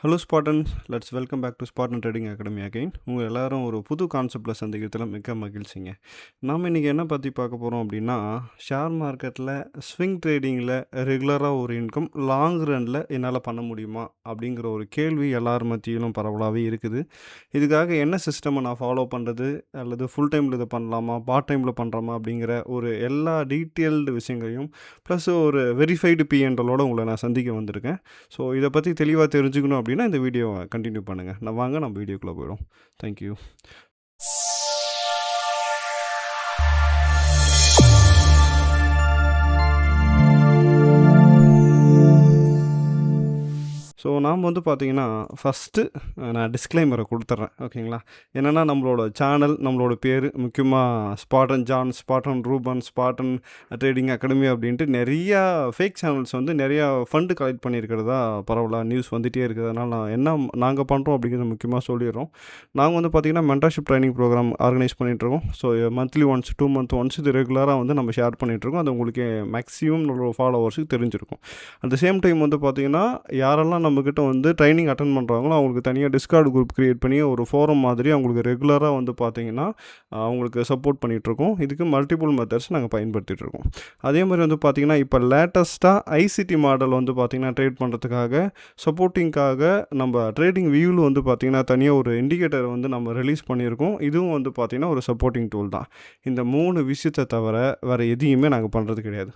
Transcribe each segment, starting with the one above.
Hello Spartans, let's welcome back to Spartan trading academy again. உங்கள் எல்லாரும் ஒரு புது கான்செப்டில் சந்திக்கிறதுல மிக்க மகிழ்ச்சிங்க. நாம் இன்றைக்கி என்ன பற்றி பார்க்க போகிறோம் அப்படின்னா, ஷேர் மார்க்கெட்டில் ஸ்விங் ட்ரேடிங்கில் ரெகுலராக ஒரு இன்கம் லாங் ரனில் என்னால் பண்ண முடியுமா அப்படிங்கிற ஒரு கேள்வி எல்லார் மத்தியிலும் பரவலாகவே இருக்குது. இதுக்காக என்ன சிஸ்டமை நான் ஃபாலோ பண்ணுறது, அல்லது ஃபுல் டைமில் இதை பண்ணலாமா, பார்ட் டைமில் பண்ணுறோமா அப்படிங்கிற ஒரு எல்லா டீட்டெயில்டு விஷயங்களையும் ப்ளஸ் ஒரு வெரிஃபைடு பிஎன்எலோட உங்களை நான் சந்திக்க வந்திருக்கேன். ஸோ இதை பற்றி தெளிவாக தெரிஞ்சுக்கணும் அப்படின்னா இந்த வீடியோவை கண்டினியூ பண்ணுங்கள். நம்ம வீடியோக்குள்ளே போயிடும். தேங்க்யூ. ஸோ நாம் பார்த்தீங்கன்னா ஃபஸ்ட்டு நான் டிஸ்க்ளைமரை கொடுத்துட்றேன், ஓகேங்களா? என்னென்னா நம்மளோட சேனல், நம்மளோட பேர் முக்கியமாக ஸ்பாட்டன் ஜான், ஸ்பாட்டன் ரூபன், ஸ்பாட்டன் ட்ரேடிங் அகாடமி அப்படின்ட்டு நிறையா ஃபேக் சேனல்ஸ் நிறையா ஃபண்டு கலெக்ட் பண்ணியிருக்கிறதா பரவலாக நியூஸ் வந்துகிட்டே இருக்குது. அதனால் நாங்கள் பண்ணுறோம் அப்படிங்கிறத முக்கியமாக சொல்லிடுறோம். நாங்கள் பார்த்திங்கன்னா மென்டர்ஷிப் ட்ரைனிங் ப்ரோக்ராம் ஆர்கனைஸ் பண்ணிகிட்ருக்கோம். So monthly once, 2 months once இது ரெகுலராக நம்ம ஷேர் பண்ணிகிட்ருக்கோம். அது உங்களுக்கு மேக்ஸிமம் நம்மளோட ஃபாலோவர்ஸுக்கு தெரிஞ்சிருக்கும். அட் த சேம் டைம் பார்த்திங்கன்னா யாரெல்லாம் நம்மக்கிட்ட ட்ரைனிங் அட்டன் பண்ணுறாங்களோ அவங்களுக்கு தனியாக டிஸ்கார்டு குரூப் க்ரியேட் பண்ணி ஒரு ஃபோரம் மாதிரி அவங்களுக்கு ரெகுலராக பார்த்திங்கன்னா அவங்களுக்கு சப்போர்ட் பண்ணிகிட்ருக்கோம். இதுக்கு மல்டிபிள் மெத்தட்ஸ் நாங்கள் பயன்படுத்திகிட்ருக்கோம். அதே மாதிரி பார்த்திங்கன்னா இப்போ லேட்டஸ்ட்டாக ஐசிடி மாடல் பார்த்திங்கன்னா ட்ரேட் பண்ணுறதுக்காக சப்போர்ட்டிங்காக நம்ம ட்ரேடிங் வியூவில் பார்த்திங்கன்னா தனியாக ஒரு இண்டிகேட்டர் நம்ம ரிலீஸ் பண்ணியிருக்கோம். இதுவும் பார்த்திங்கன்னா ஒரு சப்போர்ட்டிங் டூல் தான். இந்த 3 விஷயத்தை தவிர வேறு எதையுமே நாங்கள் பண்ணுறது கிடையாது.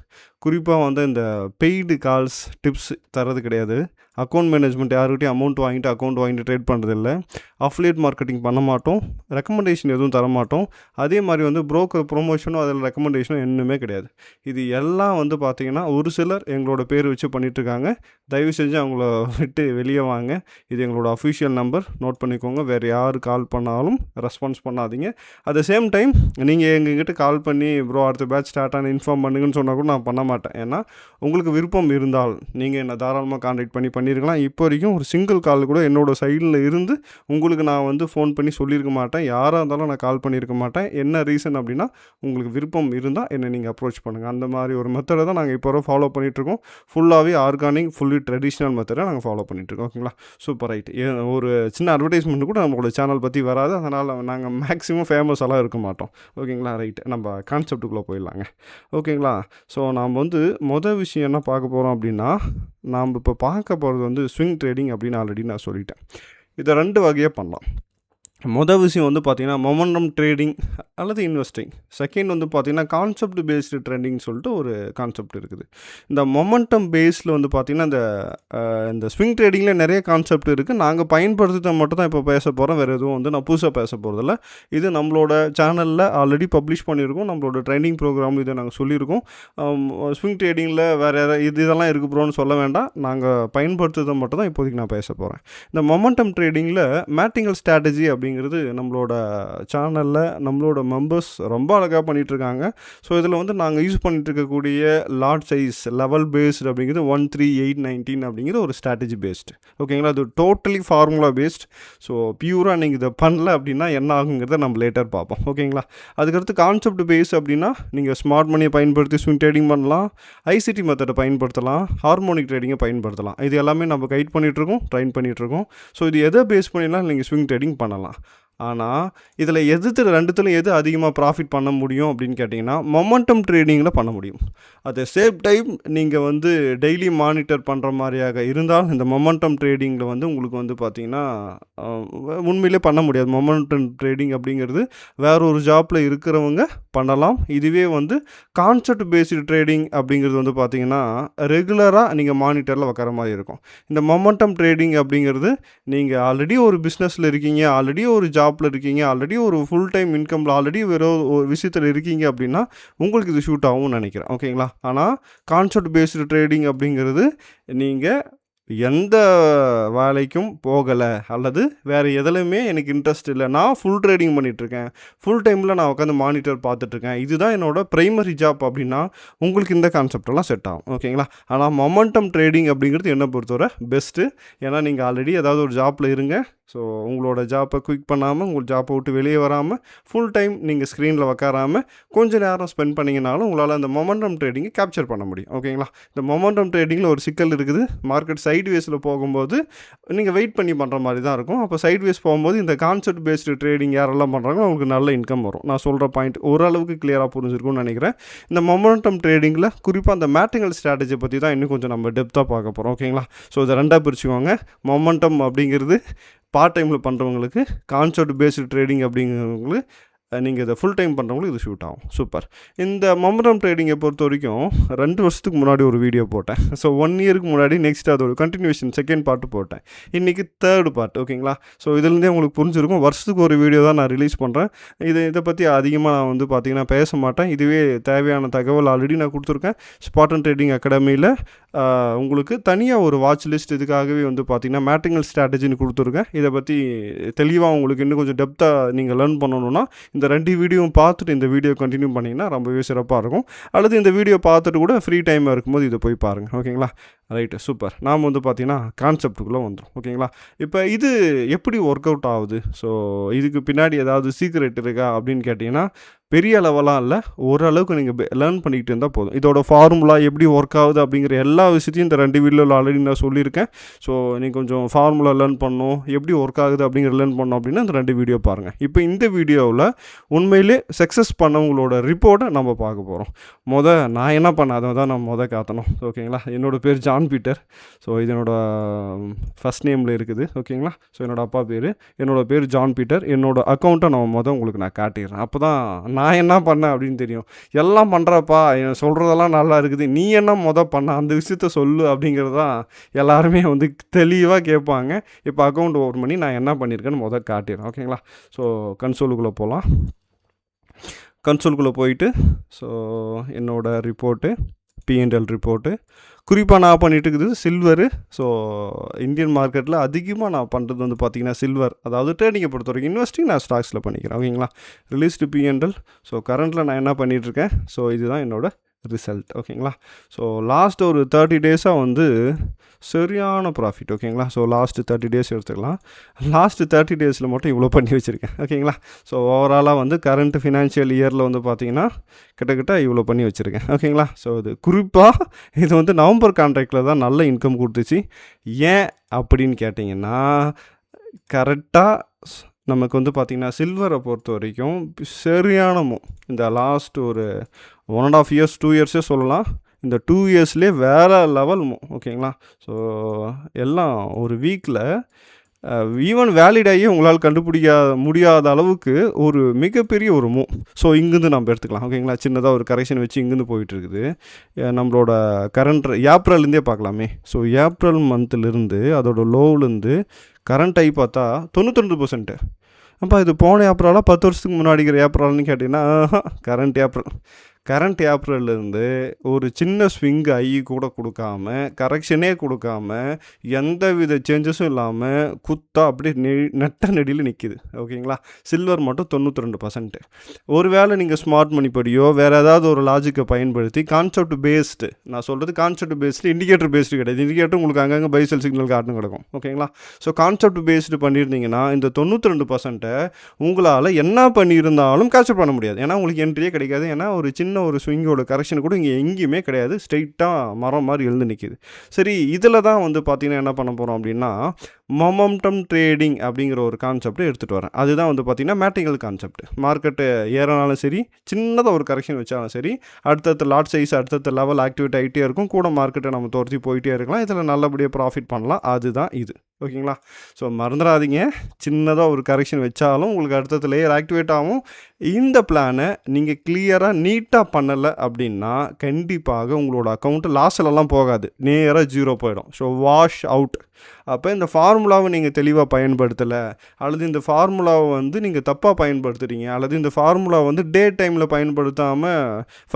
குறிப்பாக இந்த பெய்டு கால்ஸ் டிப்ஸ் தரது கிடையாது. அக்கௌண்ட் மேனேஜ்மெண்ட் யாருக்கிட்டையும் அக்கௌண்ட் வாங்கிட்டு ட்ரேட் பண்ணுறதில்ல. அஃபிலியேட் மார்க்கெட்டிங் பண்ண மாட்டோம். ரெக்கமெண்டேஷன் எதுவும் தர மாட்டோம். அதே மாதிரி புரோக்கர் ப்ரொமோஷனும் அதில் ரெக்கமெண்டேஷனும் இன்னுமே கிடையாது. இது எல்லாம் பார்த்திங்கன்னா ஒரு சிலர் எங்களோட பேர் வச்சு பண்ணிகிட்ருக்காங்க. தயவு செஞ்சு அவங்கள விட்டு வெளியே வாங்க. இது எங்களோட அஃபிஷியல் நம்பர், நோட் பண்ணிக்கோங்க. வேறு யார் கால் பண்ணாலும் ரெஸ்பான்ஸ் பண்ணாதீங்க. அட் த சேம் டைம் நீங்கள் எங்ககிட்ட கால் பண்ணி ப்ரோ அடுத்த பேட்ச் ஸ்டார்ட் ஆன இன்ஃபார்ம் பண்ணுங்கன்னு சொன்னால் கூட நான் பண்ண மாட்டேன். ஏன்னா உங்களுக்கு விருப்பம் இருந்தால் நீங்கள் என்னை தாராளமாக கான்டாக்ட் பண்ணியிருக்கலாம். இப்போ வரைக்கும் ஒரு சிங்கிள் கால் கூட என்னோடய சைடில் இருந்து உங்களுக்கு நான் ஃபோன் பண்ணி சொல்லியிருக்க மாட்டேன். யாராக இருந்தாலும் நான் கால் பண்ணியிருக்க மாட்டேன். என்ன ரீசன் அப்படின்னா, உங்களுக்கு விருப்பம் இருந்தால் என்னை நீங்கள் அப்ரோச் பண்ணுங்கள். அந்த மாதிரி ஒரு மெத்தடை தான் நாங்கள் இப்போ ஃபாலோ பண்ணிகிட்ருக்கோம். ஃபுல்லாகவே ஆர்கானிக், ஃபுல்லி ட்ரெடிஷ்னல் மெத்தடை நாங்கள் ஃபாலோ பண்ணிகிட்ருக்கோம். ஓகேங்களா? Super, right. ஒரு சின்ன அட்வர்டைஸ்மெண்ட் கூட நம்மளோட சேனல் பற்றி வராது. அதனால் நாங்கள் மேக்ஸிமம் ஃபேமஸ் எல்லாம் இருக்க மாட்டோம். ஓகேங்களா? ரைட். நம்ம கான்செப்டுக்குள்ளே போயிடலாங்க. ஓகேங்களா? ஸோ நாம் மொதல் விஷயம் என்ன பார்க்க போகிறோம் அப்படின்னா, நாம் இப்போ பார்க்க போகிறது ஸ்விங் ட்ரேடிங் அப்படின்னு ஆல்ரெடி நான் சொல்லிட்டேன். இதை 2 வகையாக பண்ணலாம். மொதல் விஷயம் பார்த்திங்கன்னா மொமெண்டம் ட்ரேடிங் அல்லது இன்வெஸ்டிங். செகண்ட் பார்த்திங்கன்னா கான்செப்ட் பேஸ்டு ட்ரெண்டிங் சொல்லிட்டு ஒரு கான்செப்ட் இருக்குது. இந்த மொமெண்டம் பேஸில் பார்த்திங்கன்னா இந்த ஸ்விங் ட்ரேடிங்கில் நிறைய கான்செப்ட் இருக்குது. நாங்கள் பயன்படுத்துகிறத மட்டும் தான் இப்போ பேச போகிறோம். வேறு எதுவும் நான் புதுசாக பேச போகிறதில்ல. இது நம்மளோட சேனலில் ஆல்ரெடி பப்ளிஷ் பண்ணியிருக்கோம். நம்மளோட ட்ரைனிங் ப்ரோக்ராம் இதை நாங்கள் சொல்லியிருக்கோம். ஸ்விங் ட்ரேடிங்கில் வேறு இதெல்லாம் இருக்குது ப்ரோன்னு சொல்ல வேண்டாம். நாங்கள் பயன்படுத்துகிறத மட்டும் தான் இப்போதைக்கு நான் பேச போகிறேன். இந்த மொமெண்டம் ட்ரேடிங்கில் மேட்டிங்கல் ஸ்ட்ராட்டஜி அப்படிங்கிறது நம்மளோட சேனலில் நம்மளோட மெம்பர்ஸ் ரொம்ப அழகாக பண்ணிகிட்ருக்காங்க. ஸோ இதில் நாங்கள் யூஸ் பண்ணிகிட்டு இருக்கக்கூடிய லாட் சைஸ் லெவல் பேஸ்டு அப்படிங்கிறது 1, 3, 8, 19 அப்படிங்கிற ஒரு ஸ்ட்ராட்டஜி பேஸ்டு. ஓகேங்களா? அது டோட்டலி ஃபார்முலா பேஸ்ட். ஸோ பியூராக நீங்கள் இதை பண்ணல அப்படின்னா என்ன ஆகுங்கிறத நம்ம லேட்டர் பார்ப்போம். ஓகேங்களா? அதுக்கடுத்து கான்செப்ட் பேஸ் அப்படின்னா நீங்கள் ஸ்மார்ட் மணியை பயன்படுத்தி ஸ்விங் ட்ரேடிங் பண்ணலாம், ஐசிடி மெத்தடை பயன்படுத்தலாம், ஹார்மோனிக் ட்ரேடிங்கை பயன்படுத்தலாம். இது எல்லாமே நம்ம கைட் பண்ணிகிட்ருக்கோம், ட்ரைன் பண்ணிகிட்ருக்கோம். ஸோ இது எதை பேஸ் பண்ணிலாம் நீங்கள் ஸ்விங் ட்ரேடிங் பண்ணலாம். ஆனால் இதில் ரெண்டுத்துலையும் எது அதிகமாக ப்ராஃபிட் பண்ண முடியும் அப்படின்னு கேட்டிங்கன்னா மொமெண்டம் ட்ரேடிங்கில் பண்ண முடியும். அட் த சேம் டைம் நீங்கள் டெய்லி மானிட்டர் பண்ணுற மாதிரியாக இருந்தால் இந்த மொமெண்டம் ட்ரேடிங்கில் உங்களுக்கு பார்த்திங்கன்னா உண்மையிலே பண்ண முடியாது. மொமெண்டம் ட்ரேடிங் அப்படிங்கிறது வேற ஒரு ஜாப்பில் இருக்கிறவங்க பண்ணலாம். இதுவே கான்செப்ட் பேஸ்டு ட்ரேடிங் அப்படிங்கிறது பார்த்திங்கன்னா ரெகுலராக நீங்கள் மானிட்டரில் வைக்கிற மாதிரி இருக்கும். இந்த மொமெண்டம் ட்ரேடிங் அப்படிங்கிறது நீங்கள் ஆல்ரெடி ஒரு பிஸ்னஸில் இருக்கீங்க, ஆல்ரெடி ஒரு ஜாப்பில் இருக்கீங்க, ஆல்ரெடி ஒரு ஃபுல் டைம் இன்கமில் ஆல்ரெடி வேறு ஒரு விஷயத்தில் இருக்கீங்க அப்படின்னா உங்களுக்கு இது ஷூட் ஆகும்னு நினைக்கிறேன். ஓகேங்களா? ஆனால் கான்செப்ட் பேஸ்டு ட்ரேடிங் அப்படிங்கிறது நீங்கள் எந்த வேலைக்கும் போகலை அல்லது வேறு எதுலையுமே எனக்கு இன்ட்ரெஸ்ட் இல்லை, நான் ஃபுல் ட்ரேடிங் பண்ணிகிட்ருக்கேன், ஃபுல் டைமில் நான் உட்காந்து மானிட்டர் பார்த்துட்ருக்கேன், இதுதான் என்னோட ப்ரைமரி ஜாப் அப்படின்னா உங்களுக்கு இந்த கான்செப்டெல்லாம் செட் ஆகும். ஓகேங்களா? ஆனால் மொமெண்டம் ட்ரேடிங் அப்படிங்கிறது என்னை பொறுத்தவரை பெஸ்ட்டு. ஏன்னா நீங்கள் ஆல்ரெடி ஏதாவது ஒரு ஜாப்பில் இருங்க. ஸோ உங்களோட ஜாப்பை குயிக் பண்ணாமல், உங்கள் ஜாப்பை விட்டு வெளியே வராமல், ஃபுல் டைம் நீங்கள் ஸ்க்ரீனில் உக்காராமல் கொஞ்சம் நேரம் ஸ்பெண்ட் பண்ணிங்கனாலும் உங்களால் அந்த மொமெண்டம் ட்ரேடிங்கை கேப்சர் பண்ண முடியும். ஓகேங்களா? இந்த மொமெண்டம் ட்ரேடிங்கில் ஒரு சிக்கல் இருக்குது. மார்க்கெட் சைட்வேஸில் போகும்போது நீங்கள் வெயிட் பண்ணி பண்ணுற மாதிரி தான் இருக்கும். அப்போ சைட்வேஸ் போகும்போது இந்த கான்செப்ட் பேஸ்டு ட்ரேடிங் யாரெல்லாம் பண்ணுறாங்களோ அவங்களுக்கு நல்ல இன்கம் வரும். நான் சொல்கிற பாயிண்ட் ஓரளவுக்கு கிளியராக புரிஞ்சிருக்கும்னு நினைக்கிறேன். இந்த மொமெண்டம் ட்ரேடிங்கில் குறிப்பாக அந்த மேட்டிங்கல் ஸ்ட்ராட்டஜி பற்றி தான் இன்னும் கொஞ்சம் நம்ம டெப்த்தாக பார்க்க போகிறோம். ஓகேங்களா? ஸோ இதை ரெண்டாக பிரிச்சுக்கோங்க. மொமெண்டம் அப்படிங்கிறது பார்ட் டைமில் பண்ணுறவங்களுக்கு, கான்செப்ட் பேஸ்டு ட்ரேடிங் அப்படிங்கிறவங்களுக்கு, நீங்கள் இதை ஃபுல் டைம் பண்ணுறவங்களுக்கு இது ஷூட் ஆகும். சூப்பர். இந்த மொமெண்டம் ட்ரேடிங்கை பொறுத்த வரைக்கும் 2 வருஷத்துக்கு முன்னாடி ஒரு வீடியோ போட்டேன். ஸோ 1 இயருக்கு முன்னாடி நெக்ஸ்ட் அதோட கண்டினியூஷன் செகண்ட் பார்ட்டு போட்டேன். இன்றைக்கி தேர்டு பார்ட். ஓகேங்களா? ஸோ இதுலேருந்தே உங்களுக்கு புரிஞ்சிருக்கும், வருஷத்துக்கு ஒரு வீடியோ தான் நான் ரிலீஸ் பண்ணுறேன். இதை பற்றி அதிகமாக நான் வந்து பார்த்திங்கன்னா பேச மாட்டேன். இதுவே தேவையான தகவல் ஆல்ரெடி நான் கொடுத்துருக்கேன். ஸ்பாட்டன் ட்ரேடிங் அகாடமியில் உங்களுக்கு தனியாக ஒரு வாட்ச் லிஸ்ட் இதுக்காகவே வந்து பார்த்திங்கன்னா மேட்டிங்கல் ஸ்ட்ராட்டஜின்னு கொடுத்துருக்கேன். இதை பற்றி தெளிவாக உங்களுக்கு இன்னும் கொஞ்சம் டெப்த்தாக நீங்கள் லேர்ன் பண்ணணுன்னா இந்த 2 வீடியோவும் பார்த்துட்டு இந்த வீடியோ கண்டினியூ பண்ணிங்கன்னா ரொம்பவே சிறப்பாக இருக்கும். அல்லது இந்த வீடியோ பார்த்துட்டு கூட ஃப்ரீ டைம் இருக்கும்போது இதை போய் பாருங்கள். ஓகேங்களா? Right, super. நாம் வந்து பார்த்திங்கன்னா கான்செப்டுக்குள்ளே வந்துடும். ஓகேங்களா? இப்போ இது எப்படி ஒர்க் அவுட் ஆகுது, ஸோ இதுக்கு பின்னாடி ஏதாவது சீக்ரெட் இருக்கா அப்படின்னு கேட்டிங்கன்னா பெரிய லெவலாக இல்லை, ஓரளவுக்கு நீங்கள் லேர்ன் பண்ணிக்கிட்டு இருந்தால் போதும். இதோட ஃபார்முலா எப்படி ஒர்க் ஆகுது அப்படிங்கிற எல்லா விஷயத்தையும் இந்த 2 வீடியோவில் ஆல்ரெடி நான் சொல்லியிருக்கேன். ஸோ நீங்கள் கொஞ்சம் ஃபார்முலா லேர்ன் பண்ணணும், எப்படி ஒர்க் ஆகுது அப்படிங்கிற லேர்ன் பண்ணணும் அப்படின்னா இந்த 2 வீடியோ பாருங்கள். இப்போ இந்த வீடியோவில் உண்மையிலே சக்ஸஸ் பண்ணவங்களோட ரிப்போர்ட்டை நம்ம பார்க்க போகிறோம். நான் என்ன பண்ணேன் அதை தான் நான் காட்டணும். ஓகேங்களா? என்னோடய பேர் ஜான் பீட்டர். ஸோ இது என்னோடய ஃபஸ்ட் நேமில் இருக்குது. ஓகேங்களா? ஸோ என்னோடய அப்பா பேர், என்னோடய பேர் ஜான் பீட்டர். என்னோடய அக்கௌண்ட்டை நான் உங்களுக்கு நான் காட்டிடுறேன். அப்போ தான் நான் என்ன பண்ணேன் அப்படின்னு தெரியும். எல்லாம் பண்ணுறப்பா, சொல்கிறதெல்லாம் நல்லா இருக்குது, நீ என்ன பண்ண அந்த விஷயத்த சொல்லு அப்படிங்கிறது தான் எல்லாருமே வந்து தெளிவாக கேட்பாங்க. இப்போ அக்கௌண்ட் ஓப்பன் பண்ணி நான் என்ன பண்ணியிருக்கேன்னு காட்டிடுறேன். ஓகேங்களா? ஸோ கன்சோலுக்குள்ளே போகலாம். கன்சோலுக்குள்ளே போயிட்டு ஸோ என்னோடய ரிப்போர்ட்டு, P&L ரிப்போர்ட்டு, குறிப்பாக நான் பண்ணிகிட்டு இருக்குது சில்வரு. ஸோ இந்தியன் மார்க்கெட்டில் அதிகமாக நான் பண்ணுறது வந்து பார்த்திங்கன்னா சில்வர், அதாவது ட்ரேடிங்கை பொறுத்த வரைக்கும். இன்வெஸ்டிங் நான் ஸ்டாக்ஸில் பண்ணிக்கிறேன். ஓகேங்களா? Released P&L. ஸோ கரண்ட்டில் நான் என்ன பண்ணிகிட்ருக்கேன், ஸோ இதுதான் என்னோடய ரிசல்ட். ஓகேங்களா? ஸோ லாஸ்ட் ஒரு 30 டேஸாக வந்து சரியான ப்ராஃபிட். ஓகேங்களா? ஸோ லாஸ்ட்டு 30 டேஸ் எடுத்துக்கலாம். லாஸ்ட்டு 30 டேஸில் மட்டும் இவ்வளோ பண்ணி வச்சுருக்கேன். ஓகேங்களா? ஸோ ஓவராலாக வந்து கரண்ட் ஃபினான்ஷியல் இயரில் வந்து பார்த்திங்கன்னா கிட்டத்தட்ட இவ்வளோ பண்ணி வச்சுருக்கேன். ஓகேங்களா? ஸோ இது குறிப்பாக இது வந்து நவம்பர் கான்ட்ராக்டில் தான் நல்ல இன்கம் கொடுத்துச்சு. ஏன் அப்படின்னு கேட்டிங்கன்னா கரெக்டாக நமக்கு வந்து பார்த்திங்கன்னா சில்வரை பொறுத்த வரைக்கும் சரியான இந்த லாஸ்ட் ஒரு 1.5 இயர்ஸ் 2 இயர்ஸே சொல்லலாம். இந்த 2 இயர்ஸ்லேயே வேறு லெவல் ஓகேங்களா? ஸோ எல்லாம் ஒரு வீக்கில் ஈவன் வேலிட் ஆகி உங்களால் கண்டுபிடிக்க முடியாத அளவுக்கு ஒரு மிகப்பெரிய ஒரு ஸோ இங்கேருந்து நம்ம எடுத்துக்கலாம். ஓகேங்களா? சின்னதாக ஒரு கரெக்ஷன் வச்சு இங்கேருந்து போயிட்டுருக்குது. நம்மளோட கரண்ட் ஏப்ரல்லேருந்தே பார்க்கலாமே. ஸோ ஏப்ரல் மந்த்லேருந்து அதோட லோவிலேருந்து கரண்ட் ஆகி பார்த்தா 92%. அப்போ இது போன ஏப்ரலாக 10 வருஷத்துக்கு முன்னாடிக்கிற ஏப்ரல்னு கேட்டிங்கன்னா கரண்ட் ஏப்ரல்லேருந்து ஒரு சின்ன ஸ்விங் ஐ கூட கொடுக்காம, கரெக்ஷனே கொடுக்காம, எந்த வித சேஞ்சஸும் இல்லாமல் அப்படியே நெட்ட நெடியில் நிற்கிது. ஓகேங்களா? சில்வர் மட்டும் 92%. ஒருவேளை நீங்கள் ஸ்மார்ட் மணி படியோ வேறு ஏதாவது ஒரு லாஜிக்கை பயன்படுத்தி கான்செப்ட் பேஸ்டு, நான் சொல்கிறது கான்செப்ட் பேஸ்டு, இண்டிகேட்டர் பேஸ்டு கிடையாது. இண்டிகேட்டர் உங்களுக்கு அங்கங்கே பைசல் சிக்னல் காட்டும் கிடக்கும். ஓகேங்களா? ஸோ கான்செப்ட் பேஸ்டு பண்ணியிருந்தீங்கன்னா இந்த 92% உங்களால் என்ன பண்ணியிருந்தாலும் கேப்சர் பண்ண முடியாது. ஏன்னா உங்களுக்கு என்ட்ரியே கிடைக்காது. ஏன்னா ஒரு சின்ன ஒரு ஸ்விங்கோட கரெக்ஷன் கூட இங்கே எங்கேயுமே கிடையாது. ஸ்ட்ரெயிட்டாக மரம் மாதிரி எழுந்து நிற்கிது. சரி, இதில் தான் வந்து பார்த்திங்கன்னா என்ன பண்ண போகிறோம் அப்படின்னா மொமெண்டம் ட்ரேடிங் அப்படிங்கிற ஒரு கான்செப்டை எடுத்துகிட்டு வரேன். அதுதான் வந்து பார்த்திங்கன்னா மேட்டிங்கல் கான்செப்ட். மார்க்கெட்டு ஏறினாலும் சரி, சின்னதாக ஒரு கரெக்ஷன் வச்சாலும் சரி, அடுத்தடுத்த லாட் சைஸ் அடுத்தடுத்த லெவல் ஆக்டிவேட் ஆகிட்டே இருக்கும். கூட மார்க்கெட்டை நம்ம துரத்தி போயிட்டே இருக்கலாம். இதில் நல்லபடியாக ப்ராஃபிட் பண்ணலாம். அதுதான் இது. ஓகேங்களா? ஸோ மறந்துடாதீங்க, சின்னதாக ஒரு கரெக்ஷன் வச்சாலும் உங்களுக்கு அடுத்தது லேயர் ஆக்டிவேட் ஆகும். இந்த பிளானை நீங்கள் கிளியராக நீட்டாக பண்ணலை அப்படின்னா கண்டிப்பாக உங்களோட அக்கௌண்ட்டு லாஸ்லலாம் போகாது, நேராக 0 போயிடும். So wash out. அப்போ இந்த ஃபார்முலாவை நீங்கள் தெளிவாக பயன்படுத்தலை, அல்லது இந்த ஃபார்முலாவை வந்து நீங்கள் தப்பாக பயன்படுத்துகிறீங்க, அல்லது இந்த ஃபார்முலா வந்து டே டைமில் பயன்படுத்தாமல்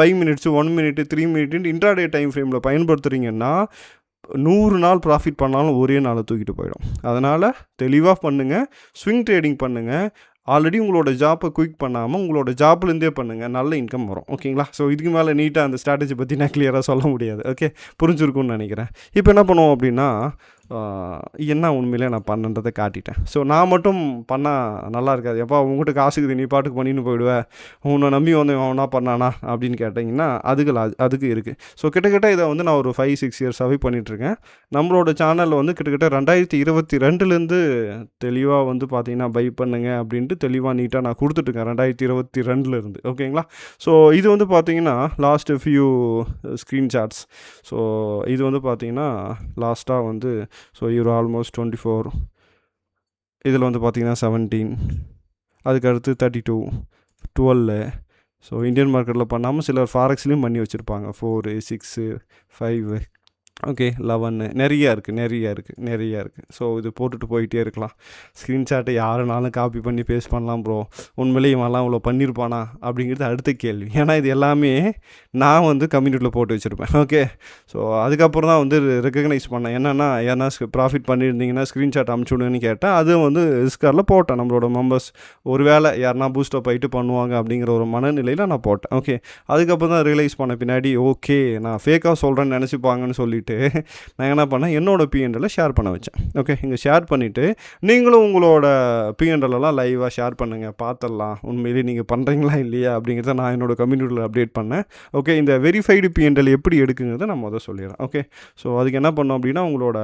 5 minutes 1 minute 3 minute intraday time ஃப்ரேமில் பயன்படுத்துகிறீங்கன்னா 100 நாள் ப்ராஃபிட் பண்ணாலும் ஒரே நாளை தூக்கிட்டு போயிடும். அதனால் தெளிவாக பண்ணுங்கள், ஸ்விங் ட்ரேடிங் பண்ணுங்கள். ஆல்ரெடி உங்களோட ஜாப்பை குயிக் பண்ணாமல் உங்களோட ஜாப்லேருந்தே பண்ணுங்கள், நல்ல இன்கம் வரும். ஓகேங்களா? ஸோ இதுக்கு மேலே நீட்டாக அந்த ஸ்ட்ராட்டஜி பற்றி நான் கிளியராக சொல்ல முடியாது. ஓகே, புரிஞ்சிருக்கும்னு நினைக்கிறேன். இப்போ என்ன பண்ணுவோம் அப்படின்னா என்ன உண்மையிலே நான் பண்ணன்றதை காட்டிட்டேன். ஸோ நான் மட்டும் பண்ணால் நல்லா இருக்காது. எப்பா உங்ககிட்ட காசுக்குது நீ பாட்டுக்கு பண்ணின்னு போயிடுவேன், உன்னை நம்பி வந்து அவனா பண்ணானா அப்படின்னு கேட்டிங்கன்னா அதுக்கு இருக்குது. ஸோ கிட்டத்தட்ட இதை வந்து நான் ஒரு 5-6 இயர்ஸாகவே பண்ணிகிட்ருக்கேன். நம்மளோட சேனலில் வந்து கிட்டத்தட்ட 2022லேருந்து தெளிவாக வந்து பார்த்தீங்கன்னா பை பண்ணுங்க அப்படின்ட்டு தெளிவாக நீட்டாக நான் கொடுத்துட்ருக்கேன் 2022லேருந்து. ஓகேங்களா? ஸோ இது வந்து பார்த்தீங்கன்னா லாஸ்ட் ஃபியூ ஸ்க்ரீன்ஷாட்ஸ். ஸோ இது வந்து பார்த்தீங்கன்னா லாஸ்ட்டாக வந்து ஸோ இவர் ஆல்மோஸ்ட் 24, இதில் வந்து பார்த்தீங்கன்னா 17, அதுக்கு அடுத்து 32, 12. ஸோ இந்தியன் மார்க்கெட்டில் பண்ணாமல் சிலர் ஃபாரெக்ஸ்லேயும் பண்ணி வச்சுருப்பாங்க 4, 6, 5, ஓகே 11. நிறையா இருக்குது. ஸோ இது போட்டுட்டு போயிட்டே இருக்கலாம். ஸ்க்ரீன்ஷாட்டை யாருனாலும் காப்பி பண்ணி பேஸ்ட் பண்ணலாம் ப்ரோ. உண்மையிலேயே இவன்லாம் இவ்வளோ பண்ணியிருப்பானா அப்படிங்கிறது அடுத்த கேள்வி. ஏன்னா இது எல்லாமே நான் வந்து கம்யூனிட்டியில் போட்டு வச்சுருப்பேன். ஓகே, ஸோ அதுக்கப்புறம் தான் வந்து ரெக்கக்னைஸ் பண்ணேன். என்னென்னா யாருனா ப்ராஃபிட் பண்ணியிருந்தீங்கன்னா ஸ்க்ரீன்ஷாட் அமுச்சுடுங்கன்னு கேட்டேன். அது வந்து டிஸ்கார்டில் போட்டேன். நம்மளோட மெம்பர்ஸ் ஒரு வேளை யாருனா பூஸ்டப் ஆகிட்டு பண்ணுவாங்க அப்படிங்கிற ஒரு மனநிலையில் நான் போட்டேன். ஓகே, அதுக்கப்புறம் தான் ரியலைஸ் பண்ண பின்னாடி ஓகே நான் ஃபேக்காக சொல்கிறேன்னு நினச்சிப்பாங்கன்னு சொல்லிட்டு நான் என்ன பண்ணேன், என்னோட பிஎன்எல்லை ஷேர் பண்ண வச்சேன். ஓகே, இங்கே ஷேர் பண்ணிவிட்டு நீங்களும் உங்களோட பிஎன்எல்லாம் லைவாக ஷேர் பண்ணுங்கள், பார்த்துடலாம் உண்மையிலேயே நீங்கள் பண்ணுறீங்களா இல்லையா அப்படிங்கிறத நான் என்னோட கம்யூனிட்டியில் அப்டேட் பண்ணேன். ஓகே, இந்த வெரிஃபைடு பிஎன்எல் எப்படி எடுக்குங்கிறத நான் முதல் சொல்லிடுறேன். ஓகே, ஸோ அதுக்கு என்ன பண்ணோம் அப்படின்னா உங்களோட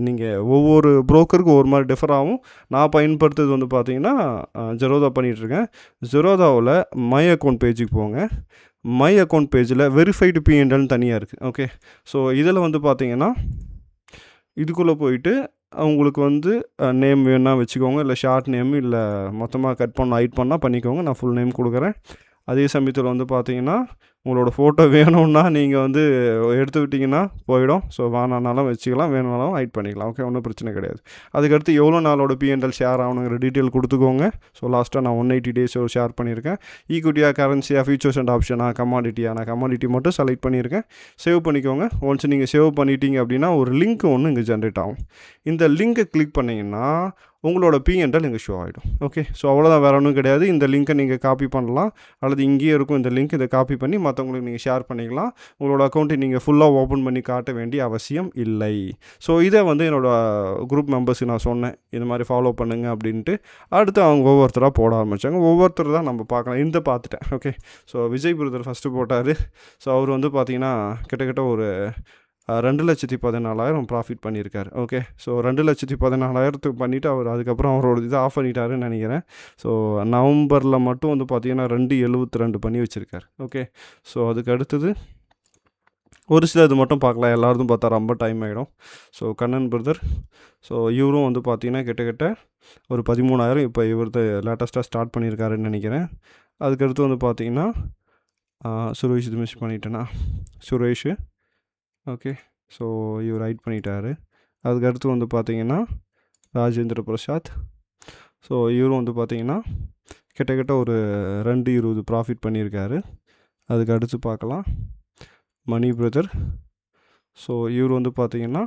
நீங்கள் ஒவ்வொரு ப்ரோக்கருக்கும் ஒரு மாதிரி டிஃபர் ஆகும். நான் பயன்படுத்துறது வந்து பார்த்தீங்கன்னா ஜெரோதா பண்ணிகிட்ருக்கேன். ஜெரோதாவில் மை அக்கௌண்ட் பேஜுக்கு போங்க. மை அக்கௌண்ட் பேஜில் வெரிஃபைடு பிஎன்எல்னு தனியாக இருக்குது. ஓகே, ஸோ இதில் வந்து பார்த்தீங்கன்னா இதுக்குள்ளே போயிட்டு உங்களுக்கு வந்து நேம் வேணால் வச்சுக்கோங்க, இல்லை ஷார்ட் நேம், இல்லை மொத்தமாக கட் பண்ண ஹைட் பண்ணால் பண்ணிக்கோங்க. நான் ஃபுல் நேம் கொடுக்குறேன். அதே சமயத்தில் வந்து பார்த்தீங்கன்னா உங்களோட ஃபோட்டோ வேணும்னா நீங்கள் வந்து எடுத்து விட்டிங்கன்னா போயிடும். ஸோ வேணானாலும் வச்சுக்கலாம், வேணும்னாலும் ஹைட் பண்ணிக்கலாம். ஓகே, ஒன்றும் பிரச்சனை கிடையாது. அதுக்கடுத்து எவ்வளோ நாளோட பிஎன்எல் ஷேர் ஆகணுங்கிற டீட்டெயில் கொடுத்துக்கோங்க. ஸோ லாஸ்ட்டாக நான் 180 டேஸ் ஷேர் பண்ணியிருக்கேன். ஈக்விட்டியாக, கரன்சியாக, ஃபியூச்சர்ஸ் அண்ட் ஆப்ஷனாக, கமாடிட்டியாக, நான் கமாடிட்டி மட்டும் செலக்ட் பண்ணியிருக்கேன். சேவ் பண்ணிக்கோங்க. ஒன்ஸ் நீங்கள் சேவ் பண்ணிட்டீங்க அப்படின்னா ஒரு லிங்க் ஒன்று இங்கே ஜென்ரேட் ஆகும். இந்த லிங்க்கை கிளிக் பண்ணிங்கன்னா உங்களோட பிஎன்எல் இங்கே ஷோ ஆகிடும். ஓகே, ஸோ அவ்வளோதான், வேறு ஒன்றும் கிடையாது. இந்த லிங்க்கை நீங்கள் காப்பி பண்ணலாம், அல்லது இங்கேயே இருக்கும் இந்த லிங்க், இதை காப்பி பண்ணி மற்றவங்களுக்கு நீங்கள் ஷேர் பண்ணிக்கலாம். உங்களோட அக்கௌண்ட்டை நீங்கள் ஃபுல்லாக ஓப்பன் பண்ணி காட்ட வேண்டிய அவசியம் இல்லை. ஸோ இதை வந்து என்னோடய குரூப் மெம்பர்ஸுக்கு நான் சொன்னேன், இது மாதிரி ஃபாலோ பண்ணுங்க அப்படின்ட்டு. அடுத்து அவங்க ஒவ்வொருத்தராக போட ஆரம்பித்தாங்க. ஒவ்வொருத்தர் தான் நம்ம பார்க்கலாம். இந்த பார்த்துட்டேன். Okay, so Vijay brother first போட்டார். ஸோ அவர் வந்து பார்த்திங்கன்னா கிட்டத்தட்ட ஒரு 2,14,000 ப்ராஃபிட் பண்ணியிருக்காரு. ஓகே, ஸோ 2,14,000 பண்ணிவிட்டு அவர் அதுக்கப்புறம் அவரோட இதை ஆஃப் பண்ணிட்டாருன்னு நினைக்கிறேன். ஸோ நவம்பரில் மட்டும் வந்து பார்த்திங்கன்னா 2,72 பண்ணி வச்சுருக்காரு. ஓகே, ஸோ அதுக்கு அடுத்தது ஒரு சில இது மட்டும் பார்க்கலாம், எல்லாருக்கும் பார்த்தா ரொம்ப டைம் ஆகிடும். ஸோ கண்ணன் பிரதர், ஸோ இவரும் வந்து பார்த்திங்கன்னா கிட்டத்தட்ட ஒரு 13,000 இப்போ இவர்து லேட்டஸ்ட்டாக ஸ்டார்ட் பண்ணியிருக்காருன்னு நினைக்கிறேன். அதுக்கடுத்து வந்து பார்த்திங்கன்னா சுரேஷ், இது மிஸ் பண்ணிட்டேன்னா சுரேஷ். ஓகே, ஸோ இவர் ரைட் பண்ணிட்டாரு. அதுக்கடுத்து வந்து பார்த்திங்கன்னா ராஜேந்திர பிரசாத். ஸோ இவரும் வந்து பார்த்திங்கன்னா கிட்டத்தட்ட ஒரு 2,20 ப்ராஃபிட் பண்ணியிருக்காரு. அதுக்கு அடுத்து பார்க்கலாம் மணி பிரதர். ஸோ இவர் வந்து பார்த்திங்கன்னா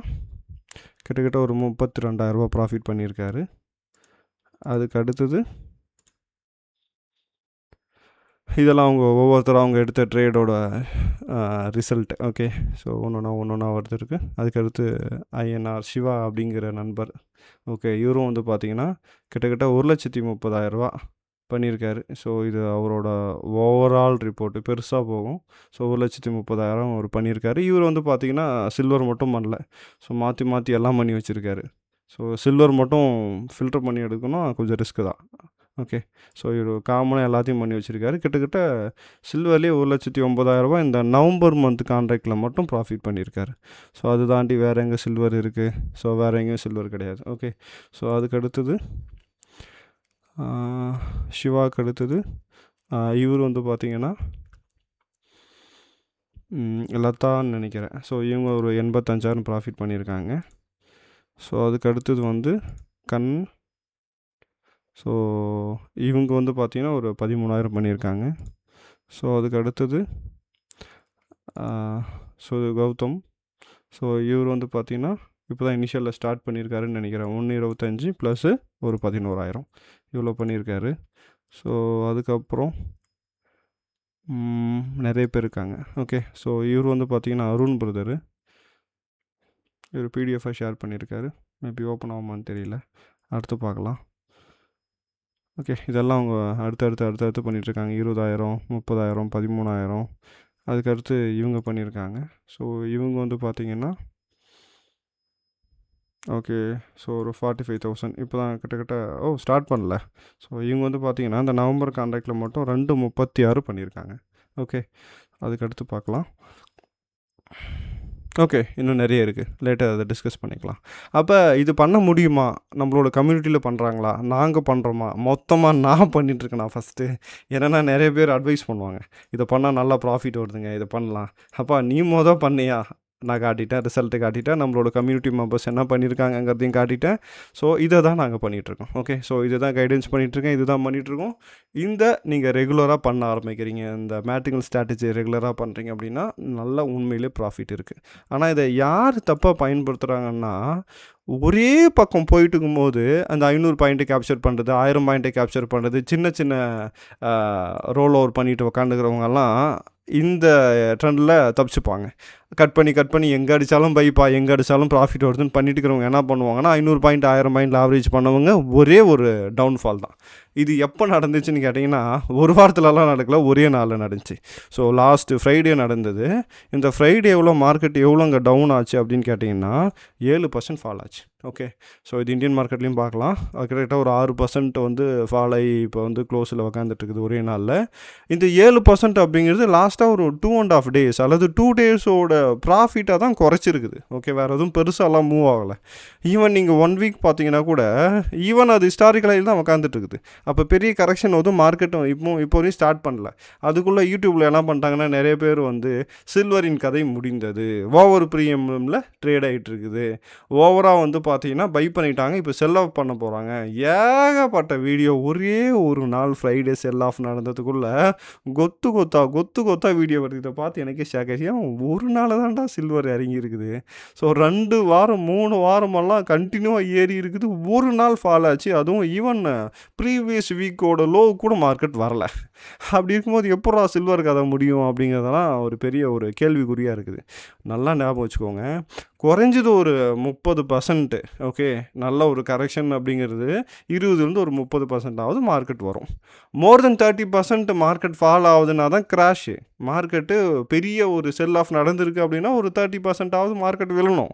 கிட்டத்தட்ட ஒரு 32,000 ப்ராஃபிட் பண்ணியிருக்காரு. அதுக்கு அடுத்தது இதெல்லாம் அவங்க எடுத்த ட்ரேடோட ரிசல்ட். ஓகே, ஸோ ஒன்று வருது இருக்குது. அதுக்கடுத்து ஐஎன்ஆர் சிவா அப்படிங்கிற நண்பர். ஓகே, இவரும் வந்து பார்த்திங்கன்னா கிட்டத்தட்ட 1,30,000 பண்ணியிருக்காரு. ஸோ இது அவரோட ஓவரால் ரிப்போர்ட்டு பெருசாக போகும். ஸோ 1,30,000 அவர் பண்ணியிருக்காரு. இவர் வந்து பார்த்திங்கன்னா சில்வர் மட்டும் பண்ணல, ஸோ மாற்றி எல்லாம் பண்ணி வச்சுருக்காரு. ஸோ சில்வர் மட்டும் ஃபில்டர் பண்ணி எடுக்கணும், கொஞ்சம் ரிஸ்க்கு தான். ஓகே, ஸோ இவர் காமனாக எல்லாத்தையும் பண்ணி வச்சுருக்காரு. கிட்டத்தட்ட சில்வர்லேயே 1,09,000 இந்த நவம்பர் மந்த் கான்ட்ராக்டில் மட்டும் ப்ராஃபிட் பண்ணியிருக்காரு. ஸோ அது தாண்டி வேறு எங்கே சில்வர் இருக்குது? ஸோ வேறு எங்கேயும் சில்வர் கிடையாது. ஓகே, ஸோ அதுக்கு அடுத்தது சிவாவுக்கு அடுத்தது இவர் வந்து பார்த்திங்கன்னா லதான்னு நினைக்கிறேன். ஸோ இவங்க ஒரு 85,000 ப்ராஃபிட் பண்ணியிருக்காங்க. ஸோ அதுக்கு அடுத்தது வந்து கண். ஸோ இவங்க வந்து பார்த்திங்கன்னா ஒரு 13,000 பண்ணியிருக்காங்க. ஸோ அதுக்கு அடுத்தது ஸோ கௌதம். ஸோ இவர் வந்து பார்த்திங்கன்னா இப்போ தான் இனிஷியலில் ஸ்டார்ட் பண்ணியிருக்காருன்னு நினைக்கிறேன். 1,25 ப்ளஸ்ஸு ஒரு 11,000 இவ்வளோ பண்ணியிருக்காரு. ஸோ அதுக்கப்புறம் நிறைய பேர் இருக்காங்க. ஓகே, ஸோ இவர் வந்து பார்த்திங்கன்னா அருண் பிரதரு. ஒரு பிடிஎஃபாக ஷேர் பண்ணியிருக்காரு. மேபி ஓப்பன் ஆகுமான்னு தெரியல, அடுத்து பார்க்கலாம். ஓகே, இதெல்லாம் அவங்க அடுத்தடுத்து பண்ணிகிட்ருக்காங்க. 20,000, 30,000, 13,000. அதுக்கடுத்து இவங்க பண்ணியிருக்காங்க. ஸோ இவங்க வந்து பார்த்திங்கன்னா ஓகே, ஸோ ஒரு 45,000 இப்போ தான் கிட்டத்தட்ட ஸ்டார்ட் பண்ணல. ஸோ இவங்க வந்து பார்த்திங்கன்னா இந்த நவம்பர் கான்ட்ராக்டில் மட்டும் 2.36 பண்ணியிருக்காங்க. ஓகே, அதுக்கடுத்து பார்க்கலாம். ஓகே, இன்னும் நிறைய இருக்குது, லேட்டாக அதை டிஸ்கஸ் பண்ணிக்கலாம். அப்போ இது பண்ண முடியுமா? நம்மளோட கம்யூனிட்டியில் பண்ணுறாங்களா? நாங்கள் பண்ணுறோமா? மொத்தமாக நான் பண்ணிகிட்ருக்கேன் ஃபஸ்ட்டு. ஏன்னா நிறைய பேர் அட்வைஸ் பண்ணுவாங்க, இதை பண்ணால் நல்லா ப்ராஃபிட் வருதுங்க, இதை பண்ணலாம். அப்பா நீ பண்ணியா? நான் காட்டிட்டேன், ரிசல்ட்டு காட்டிட்டேன், நம்மளோட கம்யூனிட்டி மெம்பர்ஸ் என்ன பண்ணியிருக்காங்கங்கிறதையும் காட்டிட்டேன். ஸோ இதை தான் நாங்கள் பண்ணிகிட்ருக்கோம். ஓகே, ஸோ இதை தான் கைடன்ஸ் பண்ணிகிட்ருக்கேன், இது தான் பண்ணிகிட்ருக்கோம். இந்த நீங்கள் ரெகுலராக பண்ண ஆரம்பிக்கிறீங்க, இந்த மேட்டிங்கல் ஸ்ட்ராட்டஜி ரெகுலராக பண்ணுறீங்க அப்படின்னா நல்லா உண்மையிலே ப்ராஃபிட் இருக்குது. ஆனால் இதை யார் தப்பாக பயன்படுத்துகிறாங்கன்னா, ஒரே பக்கம் போயிட்டு இருக்கும்போது அந்த 500 பாயிண்ட்டை கேப்சர் பண்ணுறது, 1000 பாயிண்ட்டை கேப்சர் பண்ணுறது, சின்ன சின்ன ரோல் ஓவர் பண்ணிட்டு உக்காந்துக்கிறவங்கெல்லாம் இந்த ட்ரெண்டில் தப்பிச்சுப்பாங்க. கட் பண்ணி எங்கே அடித்தாலும் பைப்பா, எங்கே அடித்தாலும் ப்ராஃபிட் வருதுன்னு பண்ணிட்டு இருக்கிறவங்க என்ன பண்ணுவாங்கன்னா 500 பாயிண்ட் 1000 பாயிண்டில் ஆவரேஜ் பண்ணவங்க ஒரே ஒரு டவுன்ஃபால் தான். இது எப்போ நடந்துச்சுன்னு கேட்டிங்கன்னா, ஒரு வாரத்துலலாம் நடக்கல, ஒரே நாளில் நடந்துச்சு. ஸோ லாஸ்ட்டு ஃப்ரைடே நடந்தது. இந்த ஃப்ரைடே மார்க்கெட் எவ்வளோங்க டவுன் ஆச்சு அப்படின்னு கேட்டிங்கன்னா 7% ஃபால் ஆச்சு. ஓகே, ஸோ இது இந்தியன் மார்க்கெட்லேயும் பார்க்கலாம். கரெக்டாக ஒரு 6% வந்து ஃபால் ஆகி இப்போ வந்து க்ளோஸில் உக்காந்துட்டுருக்குது ஒரே நாளில். இந்த 7% அப்படிங்கிறது லாஸ்ட்டாக ஒரு 2.5 days அல்லது 2 daysோட ப்ராஃபிட்டாக தான் குறைச்சிருக்குது. ஓகே, வேறு எதுவும் பெருசாலாம் மூவ் ஆகலை. ஈவன் நீங்கள் 1 week பார்த்தீங்கன்னா கூட ஈவன் அது ஹிஸ்டாரிக்கலாக தான் உக்காந்துட்டுருக்குது. அப்போ பெரிய கரெக்ஷன் வந்து மார்க்கெட்டும் இப்போ வரையும் ஸ்டார்ட் பண்ணல. அதுக்குள்ளே யூடியூப்பில் என்ன பண்ணிட்டாங்கன்னா நிறைய பேர் வந்து சில்வரின் கதை முடிந்தது, ஓவர் ப்ரீமியமில் ட்ரேட் ஆகிட்டு இருக்குது, ஓவராக வந்து பார்த்தீங்கன்னா பை பண்ணிட்டாங்க, இப்போ செல் ஆஃப் பண்ண போகிறாங்க, ஏகப்பட்ட வீடியோ. ஒரே ஒரு நாள் ஃப்ரைடே செல் ஆஃப் நடந்ததுக்குள்ளே கொத்து கொத்தா வீடியோ வருது. இதை பார்த்து எனக்கே ஷேக் ஆச்சு. ஒரு நாள் தான்டா சில்வர் இறங்கி இருக்குது. ஸோ 2 வாரம் 3 வாரமெல்லாம் கண்டினியூவாக ஏறி இருக்குது, ஒரு நாள் ஃபால் ஆச்சு. அதுவும் ஈவன் ப்ரீவியஸ் வீக்கோட லோ கூட மார்க்கெட் வரலை. அப்படி இருக்கும்போது எப்படா சில்வர் கதை முடியும் அப்படிங்கிறதெல்லாம் ஒரு பெரிய ஒரு கேள்விக்குறியாக இருக்குது. நல்லா ஞாபகம் வச்சுக்கோங்க, குறைஞ்சது ஒரு 30%. ஓகே, நல்ல ஒரு கரெக்ஷன் அப்படிங்கிறது 20 ஒரு 30% மார்க்கெட் வரும். மோர் தென் 30% மார்க்கெட் ஃபால் ஆகுதுன்னா தான் கிராஷு. மார்க்கெட்டு பெரிய ஒரு செல் ஆஃப் நடந்திருக்கு அப்படின்னா ஒரு 30% மார்க்கெட் விழணும்.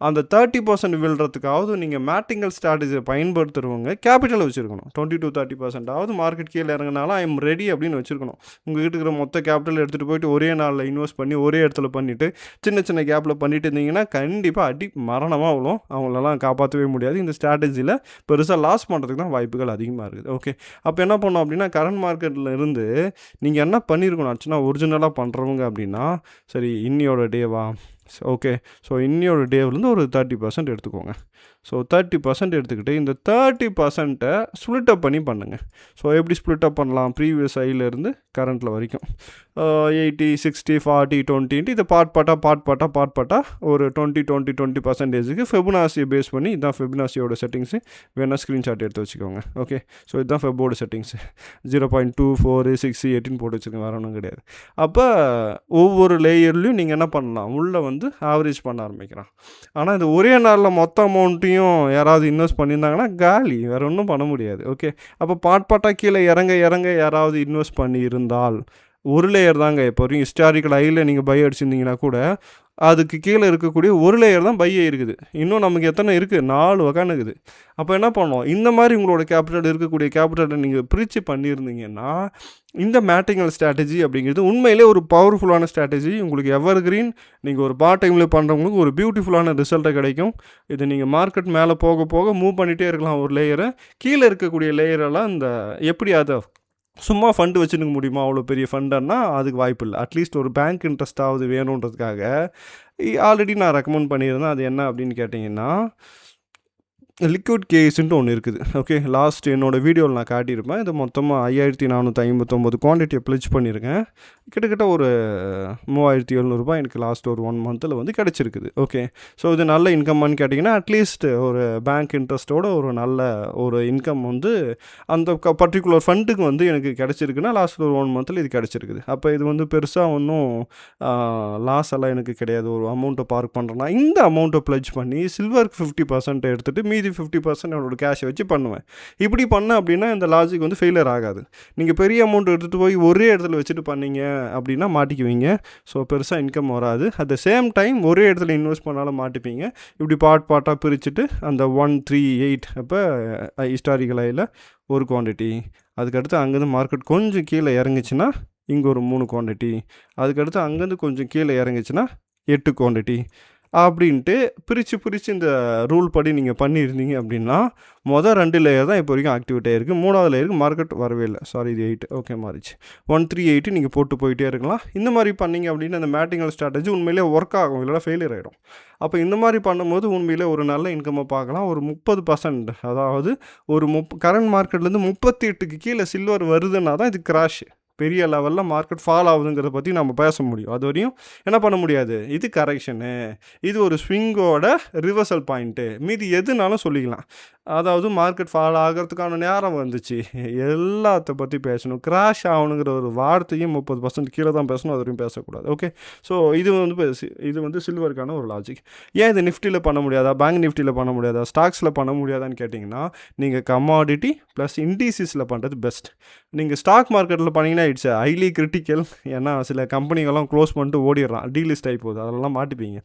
அந்த 30% விழுறதுக்காவது நீங்கள் மேட்டிங்கல் ஸ்ட்ராட்டஜியை பயன்படுத்துகிறவங்க கேபிட்டல் வச்சுருக்கணும். 20-30% மார்க்கெட் கீழே இறங்கினாலும் ஐ எம் ரெடி அப்படின்னு வச்சுருக்கணும். உங்கள்கிட்ட இருக்கிற மொத்த கேபிட்டல் எடுத்துகிட்டு போயிட்டு ஒரே நாளில் இன்வெஸ்ட் பண்ணி ஒரே இடத்துல பண்ணிவிட்டு சின்ன கேப்பில் பண்ணிட்டு இருந்தீங்கன்னா கண்டிப்பாக அடி மரணமாக விழும். அவங்களெல்லாம் காப்பாற்றவே முடியாது. இந்த ஸ்ட்ராட்டஜியில் பெருசாக லாஸ் பண்ணுறதுக்கு தான் வாய்ப்புகள் அதிகமாக இருக்குது. ஓகே, அப்போ என்ன பண்ணோம் அப்படின்னா கரண்ட் மார்க்கெட்டில் இருந்து நீங்கள் என்ன பண்ணியிருக்கணும் ஆச்சுன்னா, ஒரிஜினலாக பண்ணுறவங்க அப்படின்னா சரி இன்னியோட டேவா, ஓகே, ஸோ இன்னியோட டேவிலேருந்து ஒரு 30% எடுத்துக்கோங்க. ஸோ 30% எடுத்துக்கிட்டு இந்த 30%-ஐ ஸ்ப்ளிட் அப் பண்ணி பண்ணுங்கள். ஸோ எப்படி ஸ்ப்ளிட் அப் பண்ணலாம்? ப்ரீவியஸ் ஐலேருந்து கரண்ட்டில் வரைக்கும் 80, 60, 40, 20 இதை பாட்டாக ஒரு 20% ஃபெபுனாசியை பேஸ் பண்ணி, இதுதான் ஃபெபுனாசியோட செட்டிங்ஸு. வேணால் ஸ்க்ரீன்ஷாட் எடுத்து வச்சுக்கோங்க. ஓகே, ஸோ இதுதான் ஃபெபோட செட்டிங்ஸு. 0.24, 6, 18 போட்டு வச்சுக்கோங்க, வேறு ஒன்றும் கிடையாது. அப்போ ஒவ்வொரு லேயர்லேயும் நீங்கள் என்ன பண்ணலாம், உள்ளே வந்து ஆவரேஜ் பண்ண ஆரம்பிக்கிறான். ஆனால் இந்த ஒரே நாளில் மொத்த அமௌண்ட்டையும் யாராவது இன்வெஸ்ட் பண்ணியிருந்தாங்கன்னா காலி, வேறு ஒன்றும் பண்ண முடியாது. ஓகே, அப்போ பாட்டாக கீழே இறங்க யாராவது இன்வெஸ்ட் பண்ணி இருந்தால் ஒரு லேயர் தாங்க. இப்போ வரைக்கும் ஹிஸ்டாரிக்கல் ஐயில் நீங்கள் பை அடிச்சிருந்தீங்கன்னா கூட அதுக்கு கீழே இருக்கக்கூடிய ஒரு லேயர் தான் பை இருக்குது. இன்னும் நமக்கு எத்தனை இருக்குது? 4 வகையான இருக்குது. அப்போ என்ன பண்ணோம், இந்த மாதிரி உங்களோட கேபிட்டல் இருக்கக்கூடிய கேபிட்டலை நீங்கள் பிரித்து பண்ணியிருந்தீங்கன்னா இந்த மேட்டிங்கல் ஸ்ட்ராட்டஜி அப்படிங்கிறது உண்மையிலே ஒரு பவர்ஃபுல்லான ஸ்ட்ராட்டஜி. உங்களுக்கு எவர் கிரீன், நீங்கள் ஒரு பார்ட் டைமில் பண்ணுறவங்களுக்கு ஒரு பியூட்டிஃபுல்லான ரிசல்ட்டை கிடைக்கும். இது நீங்கள் மார்க்கெட் மேலே போக மூவ் பண்ணிகிட்டே இருக்கலாம். ஒரு லேயரை கீழே இருக்கக்கூடிய லேயரெல்லாம் இந்த எப்படி அதை சும்மா ஃபண்டு வச்சுருக்க முடியுமா? அவ்வளோ பெரிய ஃபண்டுன்னா அதுக்கு வாய்ப்பு இல்லை. அட்லீஸ்ட் ஒரு பேங்க் இன்ட்ரெஸ்ட்டாவது வேணுன்றதுக்காக ஆல்ரெடி நான் ரெக்கமெண்ட் பண்ணியிருந்தேன். அது என்ன அப்படின்னு கேட்டிங்கன்னா, லிக்விட் கேஸ்ன்ட்டு ஒன்று இருக்குது. ஓகே, லாஸ்ட் என்னோடய வீடியோவில் நான் காட்டியிருப்பேன். இது மொத்தமாக 5459 குவான்டிட்டியை ப்ளெட்ஜ் பண்ணியிருக்கேன். கிட்டத்தட்ட ஒரு 3700 ரூபாய் எனக்கு லாஸ்ட் ஒரு 1 மந்தில் வந்து கிடச்சிருக்குது. ஓகே, ஸோ இது நல்ல இன்கம்மான்னு கேட்டிங்கன்னா அட்லீஸ்ட் ஒரு பேங்க் இன்ட்ரெஸ்ட்டோட ஒரு நல்ல ஒரு இன்கம் வந்து அந்த பர்டிகுலர் ஃபண்டுக்கு வந்து எனக்கு கிடச்சிருக்குன்னா லாஸ்ட் ஒரு 1 மந்தில் இது கிடச்சிருக்குது. அப்போ இது வந்து பெருசாக ஒன்றும் லாஸ் எல்லாம் எனக்கு கிடையாது. ஒரு அமௌண்ட்டை பார்க் பண்ணுறேன்னா இந்த அமௌண்ட்டை ப்ளெட்ஜ் பண்ணி சில்வருக்கு 50% எடுத்துகிட்டு மீதி 50% என்னோடய கேஷை வச்சு பண்ணுவேன். இப்படி பண்ணேன் அப்படின்னா இந்த லாஜிக் வந்து ஃபெயிலியர் ஆகாது. நீங்கள் பெரிய அமௌண்ட் எடுத்துகிட்டு போய் ஒரே இடத்துல வச்சுட்டு பண்ணீங்க அப்படின்னா மாட்டிக்குவீங்க. ஸோ பெருசாக இன்கம் வராது. அட் த சேம் டைம் ஒரே இடத்துல இன்வெஸ்ட் பண்ணாலும் மாட்டிப்பீங்க. இப்படி பார்ட்டாக பிரிச்சுட்டு அந்த 138 அப்போ ஹிஸ்டாரிக்கல் ஹையில் ஒரு குவான்டிட்டி, அதுக்கடுத்து அங்கேருந்து மார்க்கெட் கொஞ்சம் கீழே இறங்குச்சுன்னா இங்கே ஒரு 3 குவான்டிட்டி, அதுக்கடுத்து அங்கேருந்து கொஞ்சம் கீழே இறங்குச்சுன்னா 8 குவான்டிட்டி அப்படின்ட்டு பிரித்து இந்த ரூல் படி நீங்கள் பண்ணியிருந்தீங்க அப்படின்னா மொதல் 2 லேயர் தான் இப்போ வரைக்கும் ஆக்டிவேட் ஆகிருக்கு. 3வது லேயருக்கு மார்க்கெட் வரவே இல்லை. சாரி, இது 8. ஓகே, மாறிச்சு. 138 நீங்கள் போட்டு போயிட்டே இருக்கலாம். இந்த மாதிரி பண்ணிங்க அப்படின்னா அந்த மேட்டிங்கல் ஸ்ட்ராட்டஜி உண்மையிலே ஒர்க் ஆகும், இல்லைனா ஃபெயிலியர் ஆகிடும். அப்போ இந்த மாதிரி பண்ணும்போது உண்மையிலே ஒரு நல்ல இன்கம்மை பார்க்கலாம். ஒரு 30%, அதாவது ஒரு கரண்ட் மார்க்கெட்லேருந்து 38க்கு கீழே சில்வர் வருதுன்னா தான் இது கிராஷ், பெரிய லெவலில் மார்க்கெட் ஃபால் ஆகுதுங்கிறத பற்றி நம்ம பேச முடியும். அது வரையும் என்ன பண்ண முடியாது. இது கரெக்ஷனு, இது ஒரு ஸ்விங்கோட ரிவர்சல் பாயிண்ட்டு, மீதி எதுனாலும் சொல்லிக்கலாம். அதாவது மார்க்கெட் ஃபால் ஆகிறதுக்கான நேரம் வந்துச்சு, எல்லாத்த பற்றி பேசணும். கிராஷ் ஆகணுங்கிற ஒரு வார்த்தையும் 30% கீழே தான் பேசணும், அது வரையும் பேசக்கூடாது. ஓகே, ஸோ இது வந்து சில்வருக்கான ஒரு லாஜிக். ஏன் இது நிஃப்டியில் பண்ண முடியாதா, பேங்க் நிஃப்டியில் பண்ண முடியாதா, ஸ்டாக்ஸில் பண்ண முடியாதான்னு கேட்டிங்கன்னா நீங்கள் கமாடிட்டி ப்ளஸ் இண்டீசிஸில் பண்ணுறது பெஸ்ட். நீங்கள் ஸ்டாக் மார்க்கெட்டில் பண்ணிங்கன்னா இட்ஸ் ஹைலி கிரிட்டிக்கல். ஏன்னா சில கம்பெனிகள்லாம் க்ளோஸ் பண்ணிட்டு ஓடிடுறான், டீலிஸ்ட் ஆகி போகுது, அதெல்லாம் மாட்டிப்பீங்க.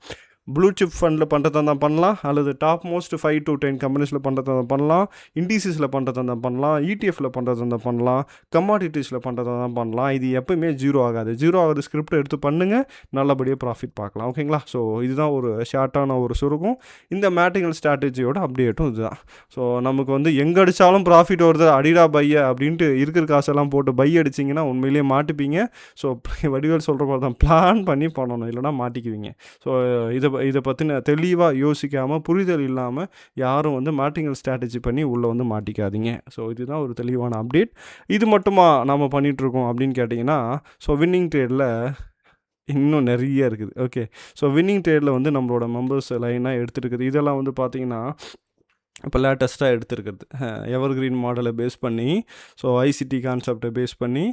ப்ளூ சிப் ஃபண்டில் பண்ணுறதா தான் பண்ணலாம், அல்லது டாப் மோஸ்ட் 5 to 10 கம்பெனிஸில் பண்ணுறதா தான் பண்ணலாம், இண்டீசிஸில் பண்ணுறதா தான் பண்ணலாம், இடிஎஃப்பில் பண்ணுறதா தான் பண்ணலாம், கமாடிட்டிஸில் பண்ணுறதா தான் பண்ணலாம். இது எப்போயுமே ஜீரோ ஆகாது ஸ்கிரிப்ட் எடுத்து பண்ணுங்கள், நல்லபடியாக ப்ராஃபிட் பார்க்கலாம். ஓகேங்களா? ஸோ இதுதான் ஒரு ஷார்ட்டான ஒரு சுருக்கம். இந்த மேட்டிங்கல் ஸ்ட்ராட்டஜியோட அப்டேட்டும் இதுதான். ஸோ நமக்கு வந்து எங்கே அடித்தாலும் ப்ராஃபிட் வருது, அடிடா பைய அப்படின்ட்டு இருக்கிற காசெல்லாம் போட்டு பை அடிச்சிங்கன்னா உண்மையிலேயே மாட்டிப்பீங்க. ஸோ வடிவேல் சொல்கிற போது தான் பிளான் பண்ணி பண்ணணும், இல்லைனா மாட்டிக்குவீங்க. ஸோ இதை பற்றின தெளிவாக யோசிக்காமல், புரிதல் இல்லாமல் யாரும் வந்து மேட்டிங்கல் ஸ்ட்ராட்டஜி பண்ணி உள்ளே வந்து மாட்டிக்காதீங்க. ஸோ இதுதான் ஒரு தெளிவான அப்டேட். இது மட்டுமா நாம் பண்ணிகிட்ருக்கோம் அப்படின்னு கேட்டிங்கன்னா, ஸோ வின்னிங் ட்ரேடில் இன்னும் நிறைய இருக்குது. ஓகே, ஸோ வின்னிங் ட்ரேடில் வந்து நம்மளோட மெம்பர்ஸ் லைனாக எடுத்துருக்குது. இதெல்லாம் வந்து பார்த்திங்கன்னா இப்போ லேட்டஸ்ட்டாக எடுத்துருக்கிறது எவர்கிரீன் மாடலை பேஸ் பண்ணி, ஸோ ஐசிடி கான்செப்டை பேஸ் பண்ணி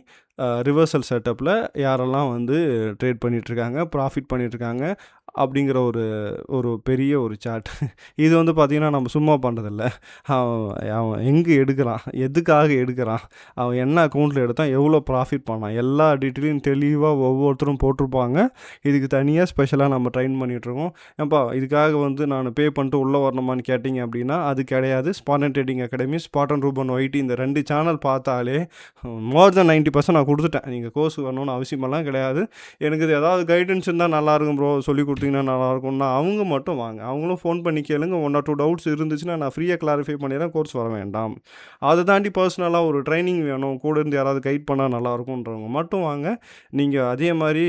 ரிவர்சல் செட்டப்பில் யாரெல்லாம் வந்து ட்ரேட் பண்ணிகிட்ருக்காங்க, ப்ராஃபிட் பண்ணிகிட்ருக்காங்க அப்படிங்கிற ஒரு பெரிய ஒரு சார்ட். இது வந்து பார்த்திங்கன்னா நம்ம சும்மா பண்ணுறதில்ல. அவன் எங்கே எடுக்கிறான், எதுக்காக எடுக்கிறான், அவன் என்ன அக்கௌண்ட்டில் எடுத்தான், எவ்வளோ ப்ராஃபிட் பண்ணான், எல்லா டீட்டெயிலையும் தெளிவாக ஒவ்வொருத்தரும் போட்டிருப்பாங்க. இதுக்கு தனியாக ஸ்பெஷலாக நம்ம ட்ரெயின் பண்ணிகிட்ருக்கோம். ஏன்பா இதுக்காக வந்து நான் பே பண்ணிட்டு உள்ளே வரணுமான்னு கேட்டிங்க அப்படின்னா அது கிடையாது. ஸ்பாட்டன் ட்ரேடிங் அகாடமி, ஸ்பாட்டன் ரூபன் ஒயிட்டி, இந்த 2 சேனல் பார்த்தாலே மோர் தென் 90% நான் கொடுத்துட்டேன். நீங்கள் கோர்ஸ் வரணும்னு அவசியமெல்லாம் கிடையாது. எனக்கு இது ஏதாவது கைடன்ஸ் இருந்தால் நல்லாயிருக்கும் ப்ரோ, சொல்லி கொடுத்தீங்கன்னா நல்லாயிருக்கும்னா அவங்க மட்டும் வாங்க. அவங்களும் ஃபோன் பண்ணி கேளுங்க. 1 or 2 டவுட்ஸ் இருந்துச்சுன்னா நான் ஃப்ரீயாக கிளாரிஃபை பண்ணிடுறேன். கோர்ஸ் வர வேண்டாம். அதை தாண்டி பர்சனலாக ஒரு ட்ரைனிங் வேணும், கூட இருந்து யாராவது கைட் பண்ணால் நல்லாயிருக்குன்றவங்க மட்டும் வாங்க. நீங்கள் அதே மாதிரி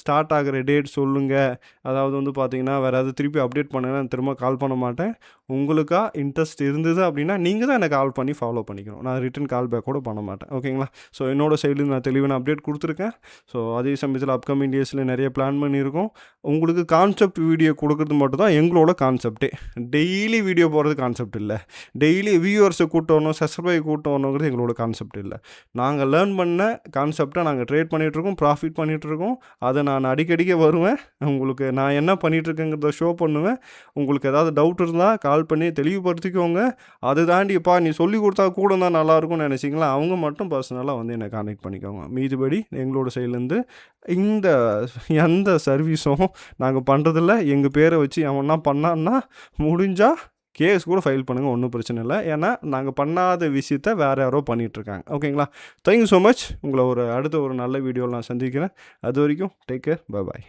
ஸ்டார்ட் ஆகிற டேட் சொல்லுங்கள். அதாவது வந்து பார்த்தீங்கன்னா வேறு ஏதாவது திருப்பி அப்டேட் பண்ணுங்கன்னா திரும்ப கால் பண்ண மாட்டேன். உங்களுக்கா இன்ட்ரெஸ்ட் இருந்தது அப்படின்னா நீங்கள் தான் எனக்கு கால் பண்ணி ஃபாலோ பண்ணிக்கணும். நான் ரிட்டன் கால் பேக் கூட பண்ண மாட்டேன். ஓகேங்களா? ஸோ என்னோடய சைட்லேருந்து நான் தெளிவான அப்டேட் கொடுத்துருக்கேன். ஸோ அதே சமயத்தில் அப்கமிங் டேஸில் நிறைய பிளான் பண்ணியிருக்கோம். உங்களுக்கு கான்செப்ட் வீடியோ கொடுக்குறது மட்டும் தான் எங்களோட கான்செப்டே. டெய்லி வீடியோ போடுறது கான்செப்ட் இல்லை. டெய்லி வியூவர்ஸை கூட்டணும், சப்ஸ்கிரைப் கூட்டணுங்கிறது எங்களோட கான்செப்ட் இல்லை. நாங்கள் லேர்ன் பண்ண கான்செப்டை நாங்கள் ட்ரேட் பண்ணிகிட்ருக்கோம், ப்ராஃபிட் பண்ணிகிட்ருக்கோம். அதை நான் அடிக்கடிக்க வருவேன், உங்களுக்கு நான் என்ன பண்ணிகிட்ருக்கேங்கிறத ஷோ பண்ணுவேன். உங்களுக்கு ஏதாவது டவுட் இருந்தால் கால் பண்ணி தெளிவுபடுத்திக்கோங்க. அதை தாண்டிப்பா நீ சொல்லி கொடுத்தா கூட தான் நல்லாயிருக்கும்னு நினச்சிங்களா, அவங்க மட்டும் பர்சனலாக வந்து என்னை கான்டெக்ட் பண்ணிக்கோங்க. மீதிபடி எங்களோட சைட்லேருந்து இந்த எந்த சர்வீஸும் நாங்கள் பண்ணுறதில்ல. எங்கள் பேரை வச்சு அவனா பண்ணான்னா முடிஞ்சால் கேஸ் கூட ஃபைல் பண்ணுங்கள், ஒன்றும் பிரச்சனை இல்லை. ஏன்னா நாங்கள் பண்ணாத விஷயத்த வேறு யாரோ பண்ணிகிட்ருக்காங்க. ஓகேங்களா? Thank you so much. உங்களை அடுத்த ஒரு நல்ல வீடியோவில் நான் சந்திக்கிறேன். அது வரைக்கும் டேக் கேர், பை பாய்.